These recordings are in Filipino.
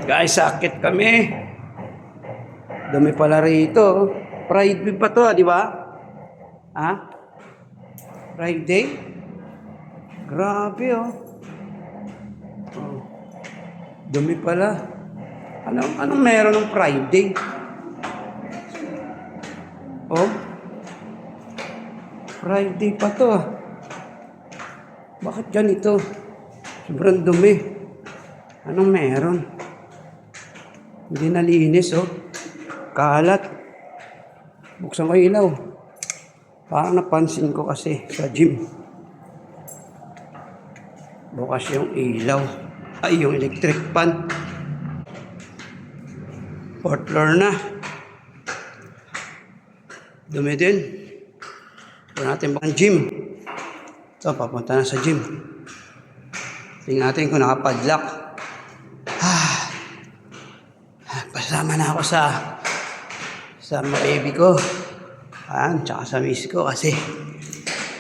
Guys, sakit kami. Dumi pala rito. Friday pa to, di ba? Ha? Friday? Grabe, oh. Oh. Dumi pala. Anong meron ng Friday? Oh. Friday pa to, ah. Bakit ganito? Sobrang dumi. Anong meron? Hindi nalinis, oh. Kalat. Buksan ko ilaw. Parang napansin ko kasi sa gym. Bukas yung ilaw. Ay, yung electric fan. 4th floor na. Dumi din. Ito natin bang gym. Ito, papunta na sa gym. Tingnan natin kung nakapadlock. Pasama na ako sa mga baby ko. Ayan, tsaka sa miss ko kasi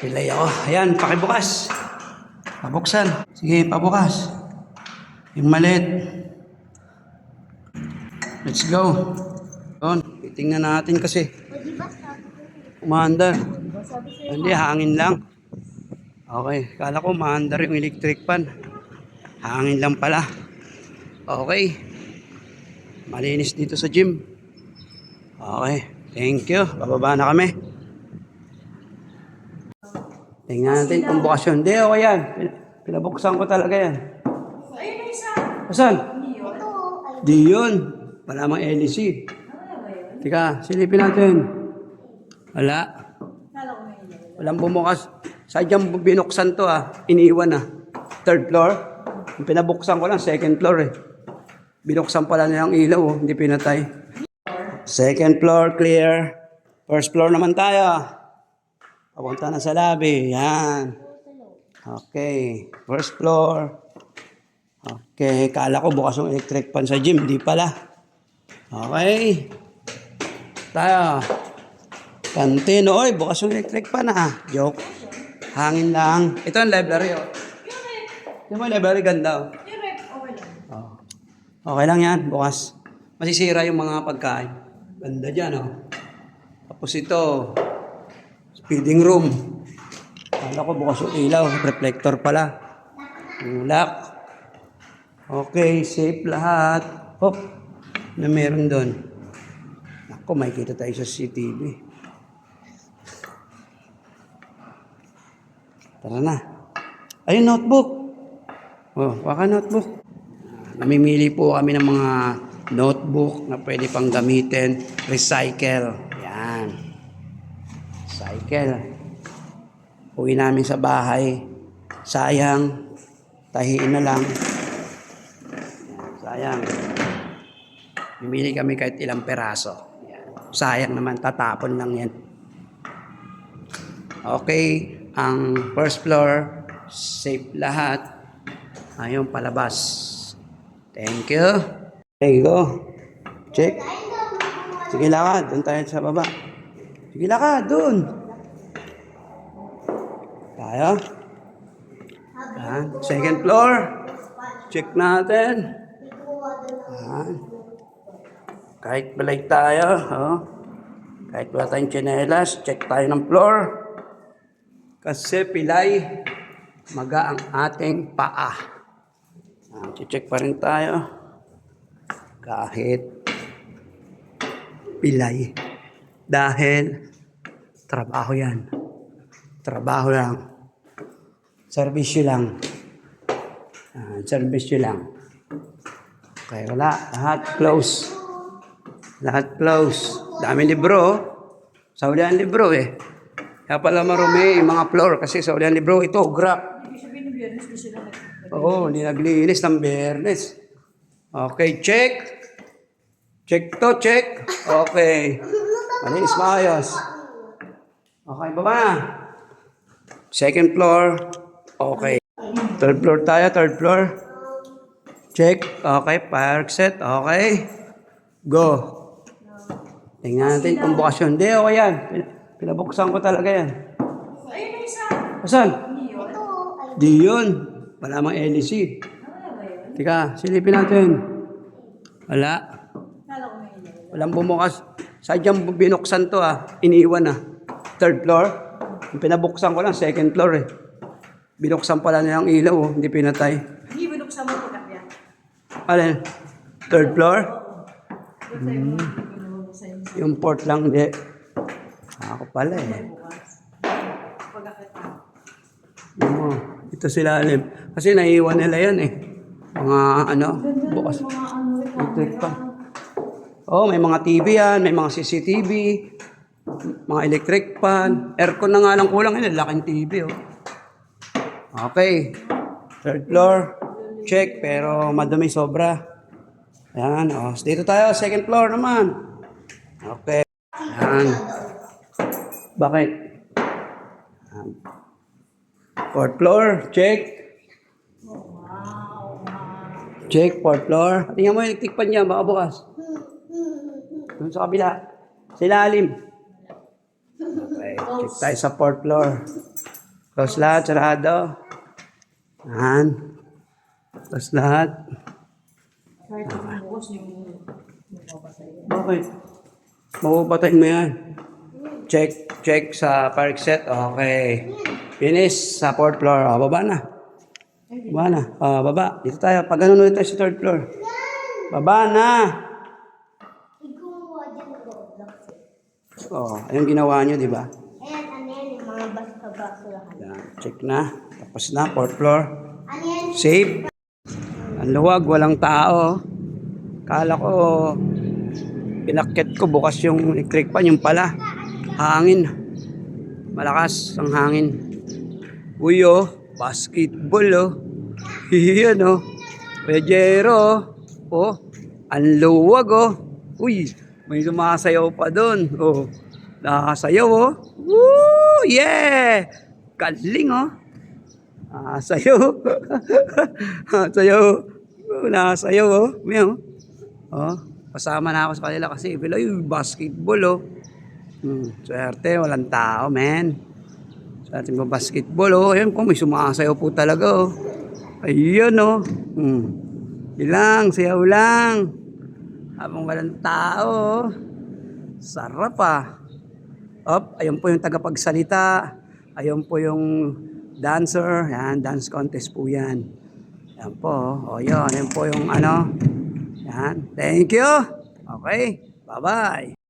pilay ako. Ayan, pakibukas. Pabuksan. Sige, pabukas. Yung maliit. Let's go. Doon, titingnan natin kasi. Umaandar. Hindi, hangin lang. Okay, kala ko umaandar yung electric fan. Hangin lang pala. Okay. Malinis dito sa gym. Okay, thank you. Bababa na kami. Tingnan natin kung bukas yun. Hindi, okay yan. Pinabuksan ko talaga yan. Ayun na isa. Saan? Ito. Di yun. Wala mang LEC. Tika, silipin natin. Wala. Walang bumukas. Sadyang binuksan to, ah. Iniwan, ah. 3rd floor. Yung pinabuksan ko lang, 2nd floor, eh. Binuksan pala nilang ilaw, oh. Hindi pinatay. 2nd floor, clear. 1st floor naman tayo. Papunta na sa lobby. Yan. Okay. 1st floor. Okay. Kala ko bukas yung electric fan sa gym. Di pala. Okay. Tayo. Kantin. Oy, bukas yung electric fan, ha. Joke. Hangin lang. Ito ang library, oh. Yung mga library ganda, oh. Yung rep, okay lang. Oh. Okay lang yan, bukas. Masisira yung mga pagkain. Ganda dyan, oh. Tapos ito, feeding room. Kala ko bukas yung ilaw, reflector pala. Lock. Okay, safe lahat. Hop, na meron doon. Ako, makikita tayo sa CCTV. Tara na. Ayun, notebook. Oh, waka notebook. Namimili po kami ng mga notebook na pwede pang gamitin. Recycle. Yan. Recycle. Uwi namin sa bahay. Sayang. Tahiin na lang. Sayang. Mimili kami kahit ilang peraso. Yan. Sayang naman. Tatapon lang yan. Okay. Ang 1st floor, safe lahat. Ayun, palabas. Thank you. There you go. Check. Sige, lakad. Doon tayo sa baba. Sige, lakad. Doon. Tayo. Yan. 2nd floor. Check natin. Yan. Kahit balik tayo. Oh. Kahit wala tayong tsinelas, check tayo ng floor. Kasi pilay, maga ang ating paa. Check pa rin tayo. Kahit pilay. Dahil trabaho yan. Trabaho lang. Servisyo lang. Servisyo lang. Okay, wala. Lahat close. Lahat close. Daming libro, oh. Sa ulihan libro, eh. Kaya pala marumi yung mga floor kasi sa ulihan libro, ito, grap. Ibig sabihin ng biyernes ko sila Oo, hindi naglinis ng Biyernes. Okay, check. Check to, check. Okay. Malinis, maayos. Okay, baba na. 2nd floor. Okay. 3rd floor tayo, 3rd floor. Check. Okay, fire set. Okay. Go. Tingnan natin kung bukas yun. Hindi, okay yan. Pinabuksan ko talaga yan. Ayun na isa. Saan? Ito. Di yun. Wala mang LEC. Tika, silipin natin. Wala. Kala ko may ilaw. Walang bumukas. Sadyang binuksan to iniwan Third floor. Yung pinabuksan ko lang, second floor Binuksan pala niya ang ilaw hindi pinatay. Hindi binuksan mo pagkakya. Alin? Third floor? Doon tayo mo binubuksan yung sa Yung port lang, hindi. Ako pala bukas. Pagkakita. Oo, ito sila alim. Kasi naiiwan nila yan Mga bukas. Mga ano, Electric pan. Oh, may mga TV yan, may mga CCTV, mga electric pan. Aircon na nga lang kulang laking TV Okay. Third floor. Check, pero madumi sobra. Ayan, dito tayo, second floor naman. Okay. Ayan. Bakit? Ayan. Fourth floor, check. Check, fourth floor. Tingnan mo yung electric pan niya, baka bukas. Doon sa kabila. Sa ilalim. Okay, check tayo sa fourth floor. Close lahat, sarado. Ayan. Close lahat. Kahit bukas yung mapapasaya. Bakit? Mapapatayin mo yan. Check sa park set. Okay. Finish sa fourth floor. Baba na. Baba na. Baba. Dito tayo. Pag ganun ulit tayo sa third floor. Baba na. Ayun ginawa nyo, di ba? Ayan, ano yan, yung mga basura-basurahan. Yan. Check na. Tapos na. Fourth floor. Ano yan? Safe. Ang luwag. Walang tao. Kala ko pinakit ko bukas yung electric pan. Yung pala. Hangin. Malakas ang hangin. Uy basketball Yan Pejero ang luwag Uy, may sumasayaw pa doon. Nakasayaw Woo! Yeah! Galing Sayaw. Sayaw. Nakasayaw Pasama na ako sa kanila kasi basketball Swerte, walang tao, man. Sa ating basketball ayun po, may sumasayaw po talaga Ayun Ilang, sayaw lang. Habang walang tao Sarap ayun po yung tagapagsalita. Ayun po yung dancer. Yan, dance contest po yan. Yan po. Yun po yung Yan. Thank you. Okay. Bye-bye.